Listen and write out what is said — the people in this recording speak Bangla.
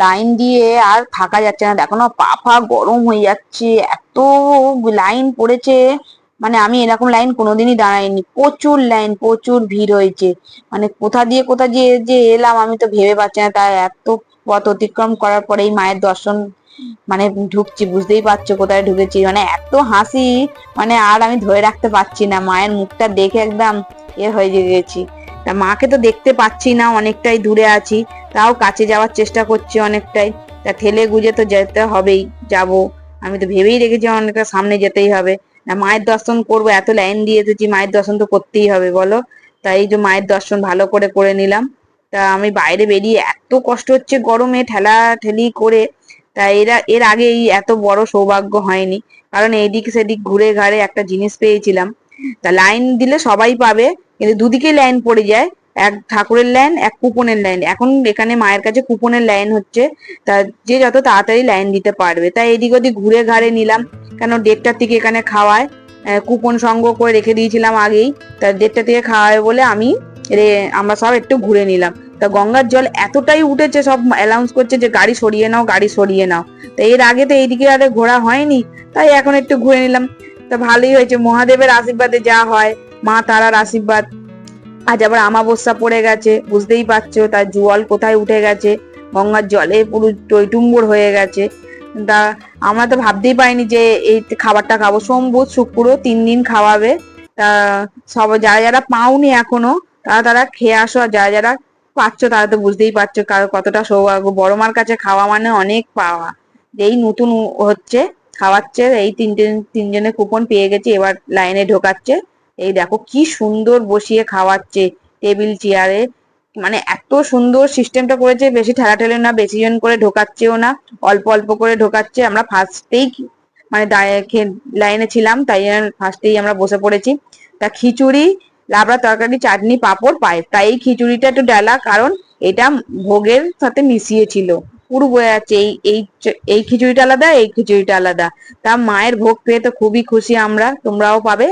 লাইন দিয়ে আর থাকা যাচ্ছে না, দেখো না পা ফা গরম হয়ে যাচ্ছে, এত লাইন পড়েছে। মানে আমি এরকম লাইন কোনোদিনই দাঁড়াইনি, প্রচুর লাইন, প্রচুর ভিড় হয়েছে। মানে কোথা দিয়ে যে এলাম আমি তো ভেবে পাচ্ছি না, তাই এত পথ অতিক্রম করার পরে এই মায়ের দর্শন মানে ঢুকছি, বুঝতেই পারছো কোথায় ঢুকেছি। মানে এত হাসি, মানে আর আমি ধরে রাখতে পারছি না, মায়ের মুখটা দেখে একদম হয়ে গেছি। তা মাকে তো দেখতে পাচ্ছি না, অনেকটাই দূরে আছি, তাও কাছে যাওয়ার চেষ্টা করছি অনেকটাই। তা ঠেলে গুজে তো যেতে হবেই, যাব। আমি তো ভেবেই রেখেছি অনেকটা সামনে যেতেই হবে, না মায়ের দর্শন করব, এত লাইন দিয়ে এসেছি, মায়ের দর্শন তো করতেই হবে বলো। তাই এই যে মায়ের দর্শন ভালো করে করে নিলাম। তা আমি বাইরে বেরিয়ে এত কষ্ট হচ্ছে গরমে ঠেলা ঠেলি করে, তা এর আগে এই এত বড় সৌভাগ্য হয়নি। কারণ এইদিক সেদিক ঘুরে ঘাড়ে একটা জিনিস পেয়েছিলাম। তা লাইন দিলে সবাই পাবে, কিন্তু দুদিকে লাইন পড়ে যায়, এক ঠাকুরের লাইন, এক কুপনের লাইন। এখন এখানে মায়ের কাছে কুপনের লাইন হচ্ছে, তা যে যত তাড়াতাড়ি লাইন দিতে পারবে, তাই এদিক ওদিক ঘুরে ঘাড়ে নিলাম। কেন 1:30টার থেকে এখানে খাওয়ায়, কুপন সংগ্রহ করে রেখে দিয়েছিলাম আগেই। তা 1:30 থেকে খাওয়াবে বলে আমরা সব একটু ঘুরে নিলাম। তা গঙ্গার জল এতটাই উঠেছে, সব অ্যানাউন্স করছে যে গাড়ি সরিয়ে নাও, গাড়ি সরিয়ে নাও। তো এর আগে তো এইদিকে আরে ঘোরা হয়নি, তাই এখন একটু ঘুরে নিলাম। তা ভালোই হয়েছে, মহাদেবের আশীর্বাদে যা হয়, মা তারার আশীর্বাদ। আজ আবার আমাবস্যা পড়ে গেছে, বুঝতেই পারছো, তার জল কোথায় উঠে গেছে, গঙ্গার জলে পুরো টইটুম্বর হয়ে গেছে। তা আমরা তো ভাবতেই পারিনি যে এই খাবারটা খাবো, সোম বুধ শুক্র 3 দিন খাওয়াবে। তা সব যারা যারা পাওনি এখনো, তারা তারা খেয়ে আসো, আর যারা যারা পাচ্ছ তারা তো বুঝতেই পারছো কতটা সৌভাগ্য, বড় মার কাছে খাওয়া মানে অনেক পাওয়া। এই নতুন হচ্ছে, খাওয়াচ্ছে, এই তিনজনের কুপন পেয়ে গেছি, এবার লাইনে ঢোকাচ্ছে। এই দেখো কি সুন্দর বসিয়ে খাওয়াচ্ছে, টেবিল চেয়ারে। মানে এত সুন্দর সিস্টেমটা করেছে, বেশি ঠেলাঠেলি না, বেশি জন করে ঢোকাচ্ছেও না, অল্প অল্প করে ঢোকাচ্ছে। আমরা ফার্স্টেই মানে লাইনে ছিলাম, তাই ফার্স্টেই আমরা বসে পড়েছি। তা খিচুড়ি, লাবড়া তরকারি, চাটনি, পাঁপড়, পায়েস। তাই এই খিচুড়িটা একটু ডালা, কারণ এটা ভোগের সাথে মিশিয়ে ছিল। পুরো বোঝা যাচ্ছে এই খিচুড়িটা আলাদা, এই খিচুড়িটা আলাদা। তা মায়ের ভোগ পেয়ে তো খুবই খুশি আমরা, তোমরাও পাবে।